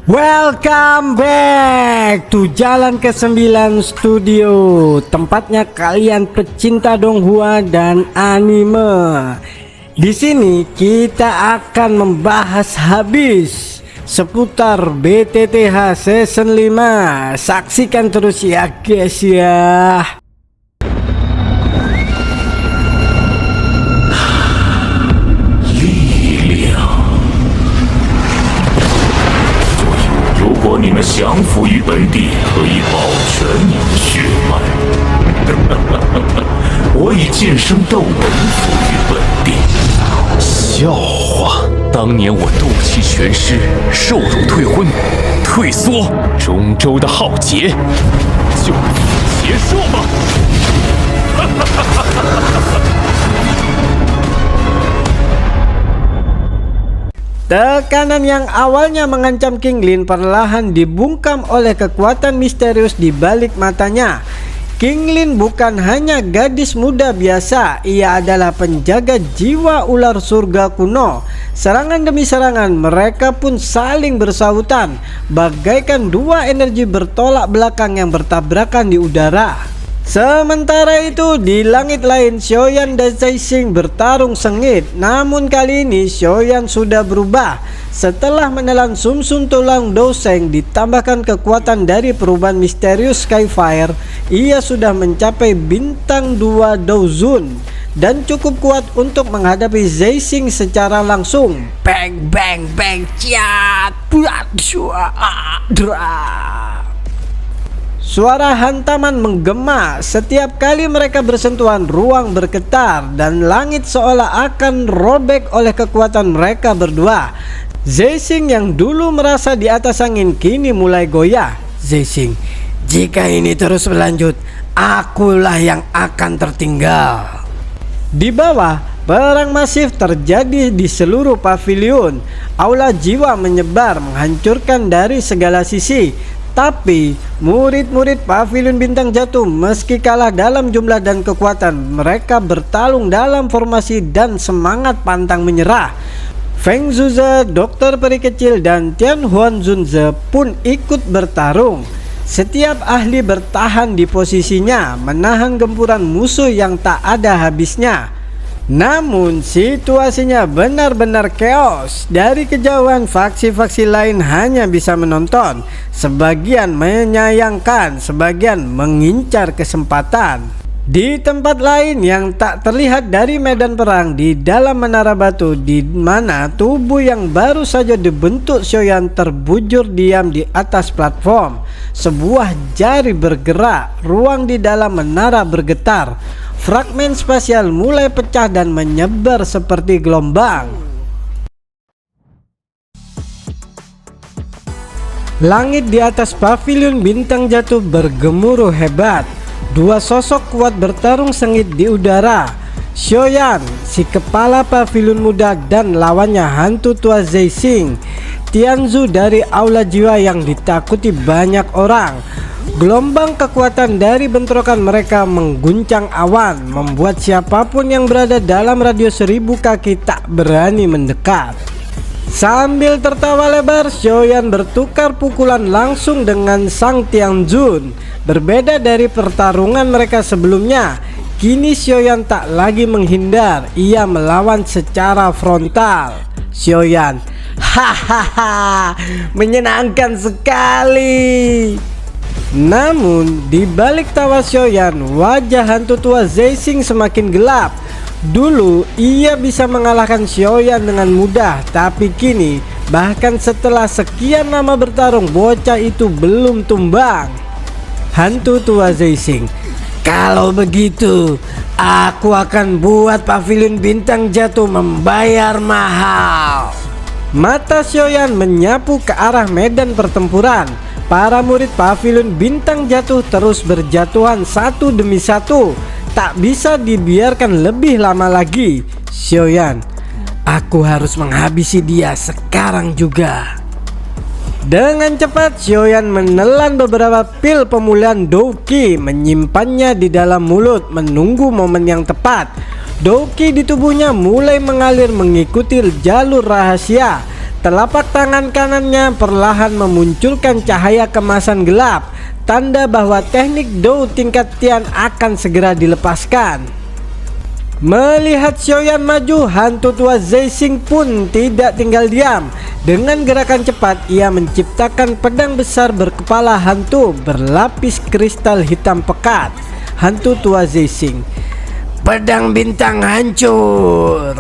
Welcome back to Jalan ke-9 Studio, tempatnya kalian pecinta Donghua dan anime. Di sini kita akan membahas habis seputar BTTH Season 5. Saksikan terus ya guys ya.如果你们降服于本地，可以保全你的血脉。我以剑圣斗文服于本地。笑话！当年我斗气全失，受辱退婚，退缩，中州的浩劫，就此结束吧。Tekanan yang awalnya mengancam King Lin perlahan dibungkam oleh kekuatan misterius di balik matanya. King Lin bukan hanya gadis muda biasa, ia adalah penjaga jiwa ular surga kuno. Serangan demi serangan mereka pun saling bersahutan, bagaikan dua energi bertolak belakang yang bertabrakan di udara. Sementara itu di langit lain Xiaoyan dan Zaixing bertarung sengit. Namun kali ini Xiaoyan sudah berubah. Setelah menelan sumsum tulang Douseng ditambahkan kekuatan dari perubahan misterius Skyfire, ia sudah mencapai bintang 2 Douzun dan cukup kuat untuk menghadapi Zaixing secara langsung. Bang bang bang ciat buat Suara hantaman menggema. Setiap kali mereka bersentuhan, ruang bergetar dan langit seolah akan robek oleh kekuatan mereka berdua. Zaixing yang dulu merasa di atas angin kini mulai goyah. Zaixing, jika ini terus berlanjut, akulah yang akan tertinggal. Di bawah, perang masif terjadi di seluruh pavilion. Aula jiwa menyebar menghancurkan dari segala sisi. Tapi murid-murid pavilion bintang jatuh meski kalah dalam jumlah dan kekuatan, mereka bertarung dalam formasi dan semangat pantang menyerah. Feng Zuze, dokter peri kecil dan Tian Huanzunze pun ikut bertarung. Setiap ahli bertahan di posisinya, menahan gempuran musuh yang tak ada habisnya. Namun situasinya benar-benar chaos. Dari kejauhan faksi-faksi lain hanya bisa menonton. Sebagian menyayangkan, sebagian mengincar kesempatan. Di tempat lain yang tak terlihat dari medan perang, di dalam menara batu di mana tubuh yang baru saja dibentuk Xiaoyan terbujur diam di atas platform. Sebuah jari bergerak, ruang di dalam menara bergetar. Fragmen spasial mulai pecah dan menyebar seperti gelombang. Langit di atas pavilion bintang jatuh bergemuruh hebat. Dua sosok kuat bertarung sengit di udara. Xiaoyan, si kepala pavilion muda, dan lawannya hantu tua Zaixing. Tianzu dari aula jiwa yang ditakuti banyak orang. Gelombang kekuatan dari bentrokan mereka mengguncang awan, membuat siapapun yang berada dalam radius 1000 kaki tak berani mendekat. Sambil tertawa lebar, Xiaoyan bertukar pukulan langsung dengan Sang Tianzun. Berbeda dari pertarungan mereka sebelumnya, kini Xiaoyan tak lagi menghindar, ia melawan secara frontal. Xiaoyan, hahaha, menyenangkan sekali. Namun di balik tawa Xiaoyan, wajah hantu tua Zaixing semakin gelap. Dulu ia bisa mengalahkan Xiaoyan dengan mudah, tapi kini bahkan setelah sekian lama bertarung, bocah itu belum tumbang. Hantu tua Zaixing, kalau begitu aku akan buat pavilion bintang jatuh membayar mahal. Mata Xiaoyan menyapu ke arah medan pertempuran. Para murid pavilion bintang jatuh terus berjatuhan satu demi satu. Tak bisa dibiarkan lebih lama lagi. Xiaoyan, aku harus menghabisi dia sekarang juga. Dengan cepat Xiaoyan menelan beberapa pil pemulihan Douqi, menyimpannya di dalam mulut, menunggu momen yang tepat. Douqi di tubuhnya mulai mengalir mengikuti jalur rahasia. Telapak tangan kanannya perlahan memunculkan cahaya kemasan gelap, tanda bahwa teknik Dou tingkat Tian akan segera dilepaskan. Melihat Xiaoyan maju, hantu tua Zeixing pun tidak tinggal diam. Dengan gerakan cepat, ia menciptakan pedang besar berkepala hantu berlapis kristal hitam pekat. Hantu tua Zeixing, pedang bintang hancur.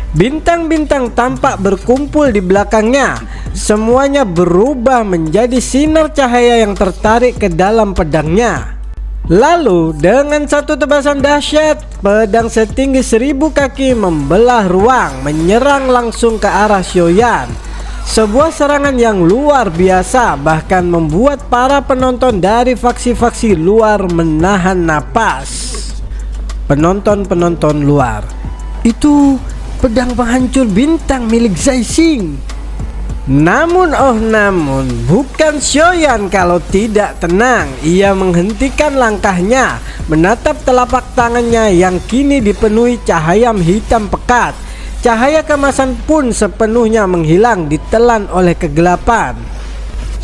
Bintang-bintang tampak berkumpul di belakangnya. Semuanya berubah menjadi sinar cahaya yang tertarik ke dalam pedangnya. Lalu dengan satu tebasan dahsyat, pedang setinggi 1000 kaki membelah ruang, menyerang langsung ke arah Xiaoyan. Sebuah serangan yang luar biasa, bahkan membuat para penonton dari faksi-faksi luar menahan napas. Penonton-penonton luar, itu pedang penghancur bintang milik Zeixing. Namun bukan Xiaoyan kalau tidak tenang. Ia menghentikan langkahnya, menatap telapak tangannya yang kini dipenuhi cahaya hitam pekat. Cahaya kemasan pun sepenuhnya menghilang, ditelan oleh kegelapan.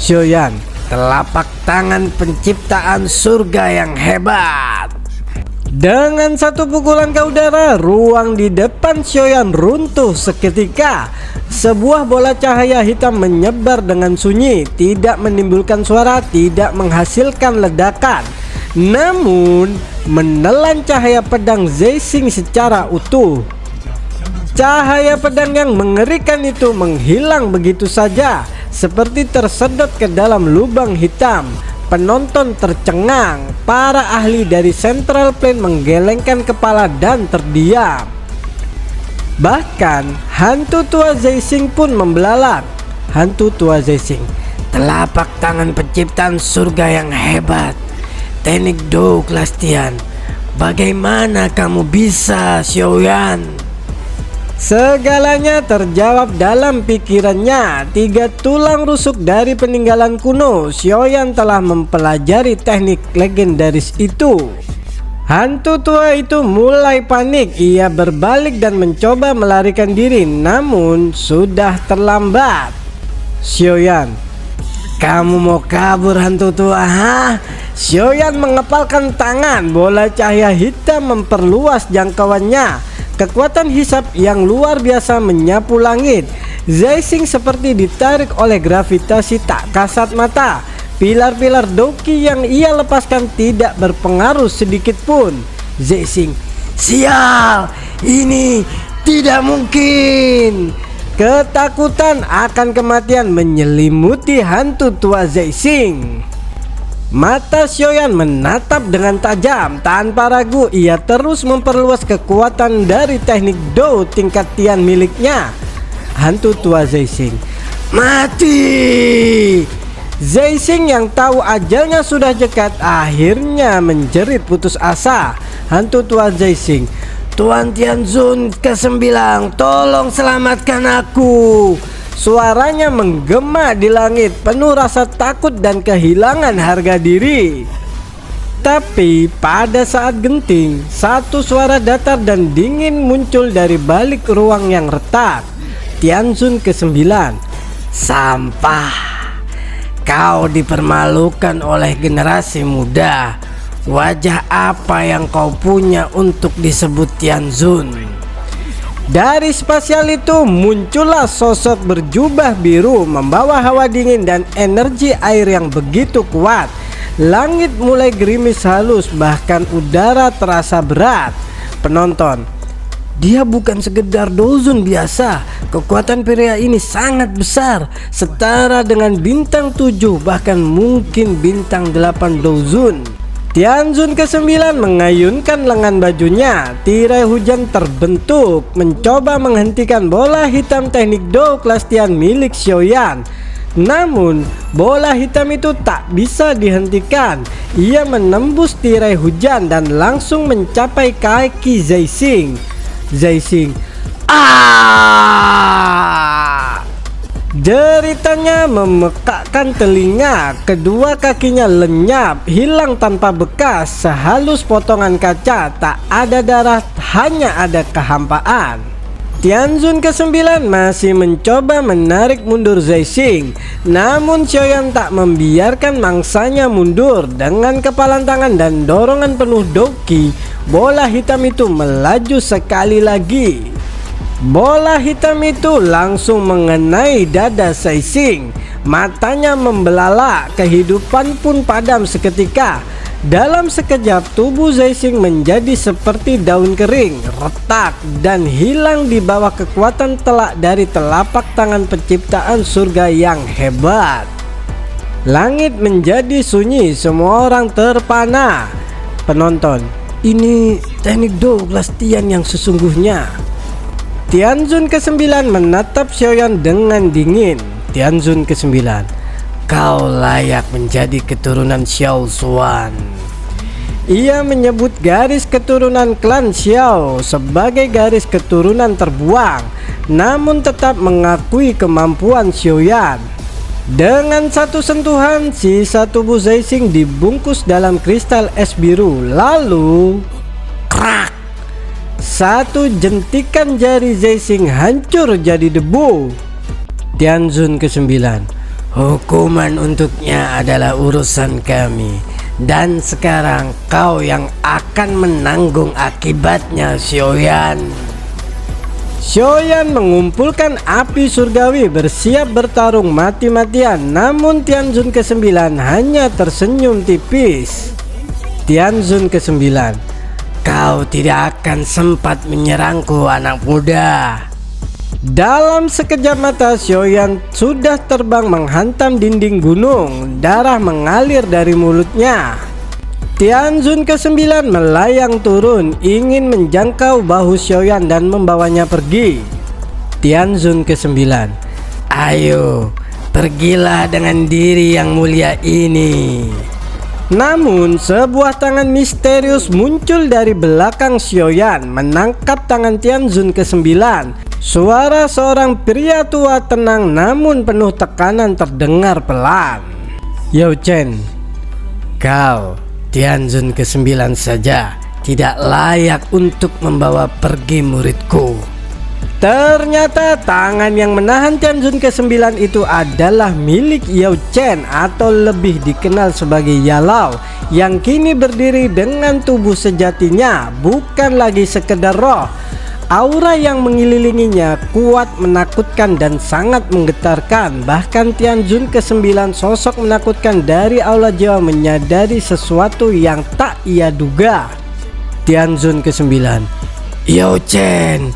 Xiaoyan, telapak tangan penciptaan surga yang hebat. Dengan satu pukulan ke udara, ruang di depan Xiaoyan runtuh seketika. Sebuah bola cahaya hitam menyebar dengan sunyi, tidak menimbulkan suara, tidak menghasilkan ledakan, namun menelan cahaya pedang Zeixing secara utuh. Cahaya pedang yang mengerikan itu menghilang begitu saja, seperti tersedot ke dalam lubang hitam. Penonton tercengang. Para ahli dari Central Plain menggelengkan kepala dan terdiam. Bahkan hantu tua Zeixing pun membelalak. Hantu tua Zeixing, telapak tangan penciptaan surga yang hebat, teknik Dou kelas Tian. Bagaimana kamu bisa, Xiaoyan? Segalanya terjawab dalam pikirannya. 3 tulang rusuk dari peninggalan kuno, Xiaoyan telah mempelajari teknik legendaris itu. Hantu tua itu mulai panik. Ia berbalik dan mencoba melarikan diri, namun sudah terlambat. Xiaoyan, kamu mau kabur hantu tua, ha? Xiaoyan mengepalkan tangan. Bola cahaya hitam memperluas jangkauannya. Kekuatan hisap yang luar biasa menyapu langit. Zeixing seperti ditarik oleh gravitasi tak kasat mata. Pilar-pilar Douqi yang ia lepaskan tidak berpengaruh sedikit pun. Zeixing, sial, ini tidak mungkin. Ketakutan akan kematian menyelimuti hantu tua Zeixing. Mata Xiaoyan menatap dengan tajam. Tanpa ragu, ia terus memperluas kekuatan dari teknik Dou tingkat Tian miliknya. Hantu tua Zeixing, mati. Zeixing yang tahu ajalnya sudah dekat akhirnya menjerit putus asa. Hantu tua Zeixing, Tuan Tianzun ke-9, tolong selamatkan aku. Suaranya menggema di langit, penuh rasa takut dan kehilangan harga diri. Tapi pada saat genting, satu suara datar dan dingin muncul dari balik ruang yang retak. Tianzun ke-9, sampah. Kau dipermalukan oleh generasi muda. Wajah apa yang kau punya untuk disebut Tianzun? Dari spasial itu muncullah sosok berjubah biru, membawa hawa dingin dan energi air yang begitu kuat. Langit mulai gerimis halus, bahkan udara terasa berat. Penonton, dia bukan sekedar Douzun biasa. Kekuatan pria ini sangat besar, setara dengan bintang 7, bahkan mungkin bintang 8 Douzun. Tianzun ke-9 mengayunkan lengan bajunya. Tirai hujan terbentuk, mencoba menghentikan bola hitam teknik Dou kelas Tian milik Xiaoyan. Namun bola hitam itu tak bisa dihentikan. Ia menembus tirai hujan dan langsung mencapai kaki Zeixing. Zeixing, Jeritanya memekakkan telinga. Kedua kakinya lenyap, hilang tanpa bekas, sehalus potongan kaca. Tak ada darah, hanya ada kehampaan. Tianzun ke-9 masih mencoba menarik mundur Zaixing, namun Xiaoyan tak membiarkan mangsanya mundur. Dengan kepalan tangan dan dorongan penuh Douki, bola hitam itu melaju sekali lagi. Bola hitam itu langsung mengenai dada Zaixing. Matanya membelalak, kehidupan pun padam seketika. Dalam sekejap tubuh Zaixing menjadi seperti daun kering, retak dan hilang di bawah kekuatan telak dari telapak tangan penciptaan surga yang hebat. Langit menjadi sunyi, semua orang terpana. Penonton, ini teknik Douglas Tian yang sesungguhnya. Tianzun ke-9 menatap Xiaoyan dengan dingin. Tianzun ke-9, kau layak menjadi keturunan Xiao Zuan. Ia menyebut garis keturunan klan Xiao sebagai garis keturunan terbuang, namun tetap mengakui kemampuan Xiaoyan. Dengan satu sentuhan, sisa tubuh Zaixing dibungkus dalam kristal es biru. Lalu, krak! Satu jentikan jari Zaixing hancur jadi debu. Tianzun ke-9, hukuman untuknya adalah urusan kami, dan sekarang kau yang akan menanggung akibatnya, Xiaoyan. Xiaoyan mengumpulkan api surgawi bersiap bertarung mati-matian, namun Tianzun ke-9 hanya tersenyum tipis. Tianzun ke-9, kau tidak akan sempat menyerangku, anak muda. Dalam sekejap mata Xiaoyan sudah terbang menghantam dinding gunung. Darah mengalir dari mulutnya. Tianzun ke-9 melayang turun, ingin menjangkau bahu Xiaoyan dan membawanya pergi. Tianzun ke-9, ayo pergilah dengan diri yang mulia ini. Namun sebuah tangan misterius muncul dari belakang Xiaoyan menangkap tangan Tianzun ke-9. Suara seorang pria tua tenang namun penuh tekanan terdengar pelan. Yao Chen, kau Tianzun ke-9 saja tidak layak untuk membawa pergi muridku. Ternyata tangan yang menahan Tianzun ke-9 itu adalah milik Yao Chen atau lebih dikenal sebagai Yalao, yang kini berdiri dengan tubuh sejatinya, bukan lagi sekedar roh. Aura yang mengelilinginya kuat, menakutkan dan sangat menggetarkan. Bahkan Tianzun ke-9, sosok menakutkan dari aula jiwa, menyadari sesuatu yang tak ia duga. Tianzun ke-9, Yao Chen,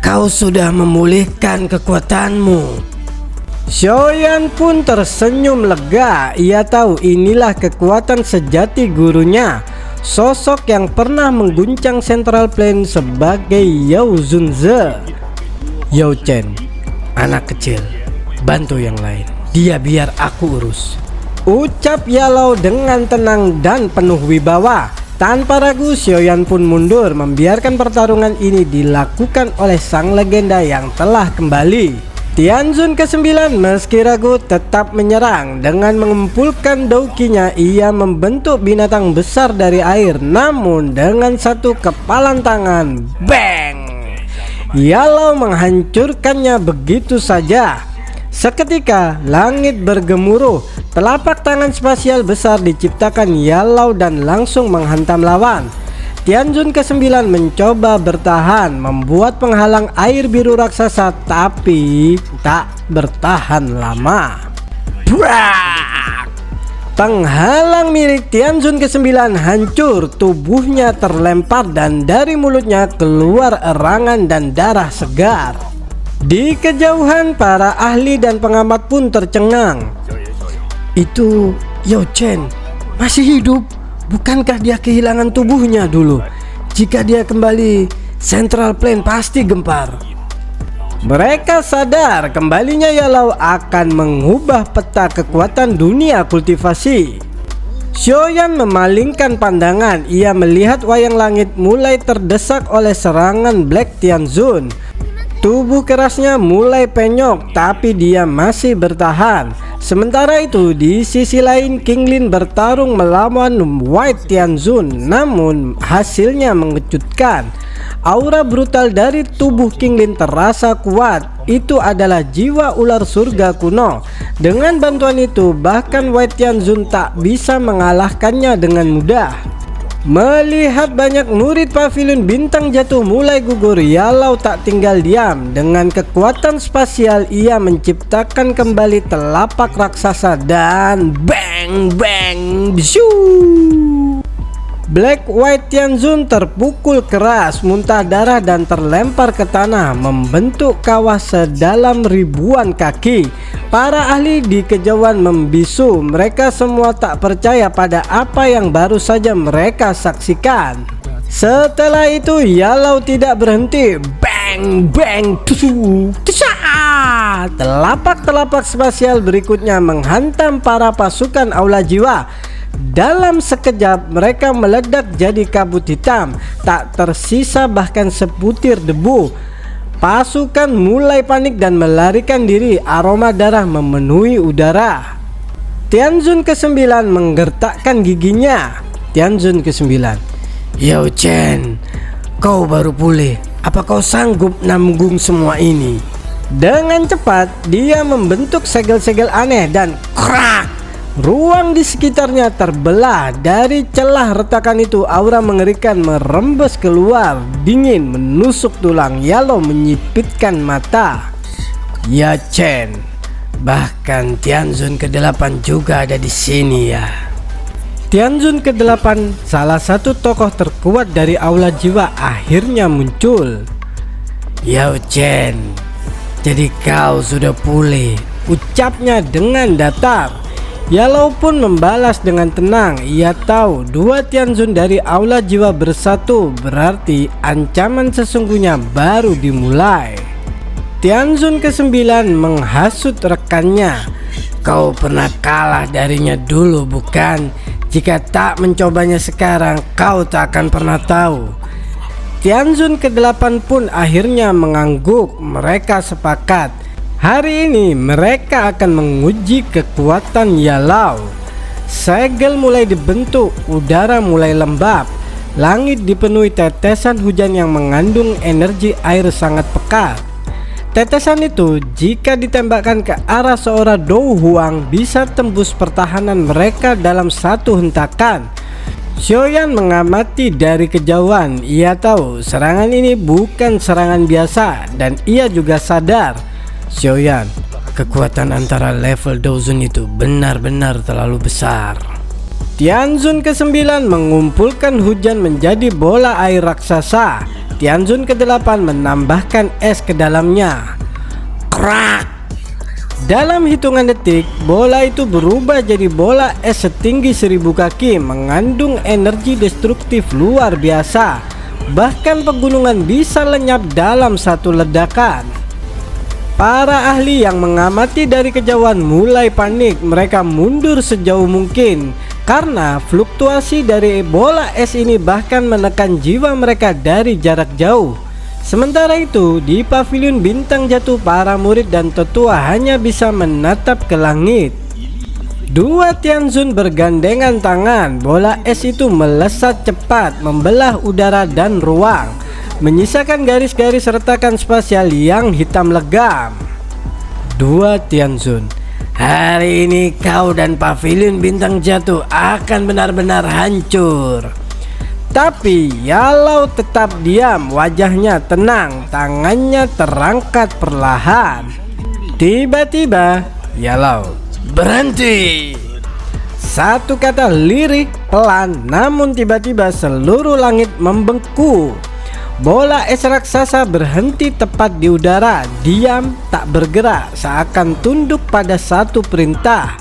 kau sudah memulihkan kekuatanmu. Xiaoyan pun tersenyum lega. Ia tahu inilah kekuatan sejati gurunya, sosok yang pernah mengguncang Central Plain sebagai Yao Zunze. Yao Chen, anak kecil, bantu yang lain, dia biar aku urus, ucap Yalao dengan tenang dan penuh wibawa. Tanpa ragu Xiaoyan pun mundur, membiarkan pertarungan ini dilakukan oleh sang legenda yang telah kembali. Tianzun ke-9 meski ragu tetap menyerang. Dengan mengumpulkan doukinya, ia membentuk binatang besar dari air. Namun dengan satu kepalan tangan, bang! Yalao menghancurkannya begitu saja. Seketika langit bergemuruh. Telapak tangan spasial besar diciptakan Yalao dan langsung menghantam lawan. Tianzun ke-9 mencoba bertahan, membuat penghalang air biru raksasa, tapi tak bertahan lama. Brak! Penghalang milik Tianzun ke-9 hancur, tubuhnya terlempar dan dari mulutnya keluar erangan dan darah segar. Di kejauhan para ahli dan pengamat pun tercengang. Itu Yao Chen masih hidup. Bukankah dia kehilangan tubuhnya dulu? Jika dia kembali, Central Plain pasti gempar. Mereka sadar kembalinya Yalao akan mengubah peta kekuatan dunia kultivasi. Xiaoyan memalingkan pandangan. Ia melihat wayang langit mulai terdesak oleh serangan Black Tianzun. Tubuh kerasnya mulai penyok, tapi dia masih bertahan. Sementara itu di sisi lain King Lin bertarung melawan White Tianzun, namun hasilnya mengejutkan. Aura brutal dari tubuh King Lin terasa kuat. Itu adalah jiwa ular surga kuno. Dengan bantuan itu bahkan White Tianzun tak bisa mengalahkannya dengan mudah. Melihat banyak murid pavilion bintang jatuh mulai gugur, Yalau tak tinggal diam. Dengan kekuatan spasial ia menciptakan kembali telapak raksasa dan bang bang shoo. Black White Tianzun terpukul keras, muntah darah dan terlempar ke tanah, membentuk kawah sedalam ribuan kaki. Para ahli di kejauhan membisu, mereka semua tak percaya pada apa yang baru saja mereka saksikan. Setelah itu Yalau tidak berhenti, bang bang tusu, telapak-telapak spasial berikutnya menghantam para pasukan aula jiwa. Dalam sekejap mereka meledak jadi kabut hitam, tak tersisa bahkan sebutir debu. Pasukan mulai panik dan melarikan diri, aroma darah memenuhi udara. Tianzun ke-9 menggertakkan giginya. Tianzun ke-9, Yao Chen, kau baru pulih, apa kau sanggup nanggung semua ini? Dengan cepat dia membentuk segel-segel aneh dan krak. Ruang di sekitarnya terbelah. Dari celah retakan itu aura mengerikan merembes keluar, dingin menusuk tulang. Yalau menyipitkan mata. Ya Chen, bahkan Tianzun ke-8 juga ada di sini ya. Tianzun ke-8, salah satu tokoh terkuat dari aula jiwa, akhirnya muncul. Yao Chen, jadi kau sudah pulih, ucapnya dengan datar. Yalau pun membalas dengan tenang. Ia tahu dua Tianzun dari aula jiwa bersatu, berarti ancaman sesungguhnya baru dimulai. Tianzun ke-9 menghasut rekannya. Kau pernah kalah darinya dulu bukan? Jika tak mencobanya sekarang, kau tak akan pernah tahu. Tianzun ke-8 pun akhirnya mengangguk. Mereka sepakat hari ini mereka akan menguji kekuatan Yalau. Segel mulai dibentuk, udara mulai lembab. Langit dipenuhi tetesan hujan yang mengandung energi air sangat pekat. Tetesan itu jika ditembakkan ke arah seorang Dou Huang bisa tembus pertahanan mereka dalam satu hentakan. Xiaoyan mengamati dari kejauhan. Ia tahu serangan ini bukan serangan biasa dan ia juga sadar, Xiaoyan, kekuatan antara level Douzun itu benar-benar terlalu besar. Tianzun ke-9 mengumpulkan hujan menjadi bola air raksasa. Tianzun ke-8 menambahkan es ke dalamnya. Krak! Dalam hitungan detik, bola itu berubah jadi bola es setinggi 1000 kaki, mengandung energi destruktif luar biasa. Bahkan pegunungan bisa lenyap dalam satu ledakan. Para ahli yang mengamati dari kejauhan mulai panik. Mereka mundur sejauh mungkin karena fluktuasi dari bola es ini bahkan menekan jiwa mereka dari jarak jauh. Sementara itu di pavilion bintang jatuh, para murid dan tetua hanya bisa menatap ke langit. Dua Tianzun bergandengan tangan. Bola es itu melesat cepat, membelah udara dan ruang, menyisakan garis-garis retakan spasial yang hitam legam. Dua Tianzun, hari ini kau dan pavilion bintang jatuh akan benar-benar hancur. Tapi Yalau tetap diam, wajahnya tenang, tangannya terangkat perlahan. Tiba-tiba Yalau berhenti. Satu kata lirih, pelan, namun tiba-tiba seluruh langit membengkak. Bola es raksasa berhenti tepat di udara, diam tak bergerak, seakan tunduk pada satu perintah.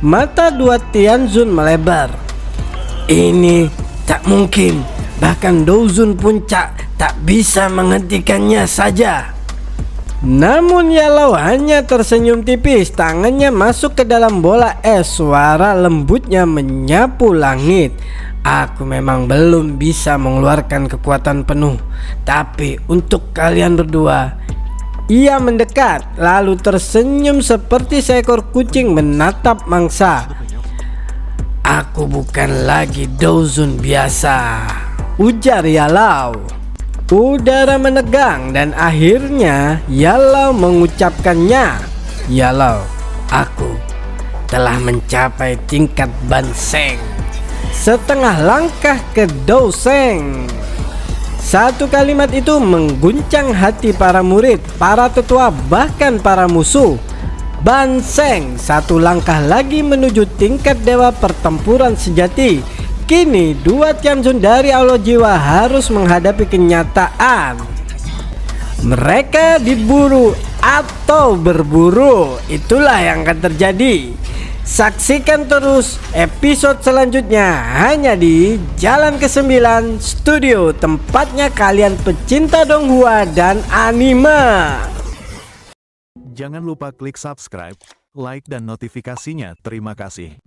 Mata dua Tianzun melebar. Ini tak mungkin, bahkan Douzun pun tak bisa menghentikannya saja. Namun Yalau hanya tersenyum tipis, tangannya masuk ke dalam bola es, suara lembutnya menyapu langit. Aku memang belum bisa mengeluarkan kekuatan penuh, tapi untuk kalian berdua, Ia mendekat lalu tersenyum seperti seekor kucing menatap mangsa. "Aku bukan lagi Douzun biasa," ujar Yalau. Udara menegang dan akhirnya Yalau mengucapkannya. "Yalau, aku telah mencapai tingkat Banseng. Setengah langkah ke Douseng." Satu kalimat itu mengguncang hati para murid, para tetua, bahkan para musuh. Banseng, satu langkah lagi menuju tingkat dewa pertempuran sejati. Kini dua Tianzun dari Allah Jiwa harus menghadapi kenyataan. Mereka diburu atau berburu. Itulah yang akan terjadi. Saksikan terus episode selanjutnya hanya di Jalan ke-9 Studio, tempatnya kalian pecinta Donghua dan anime. Jangan lupa klik subscribe, like dan notifikasinya. Terima kasih.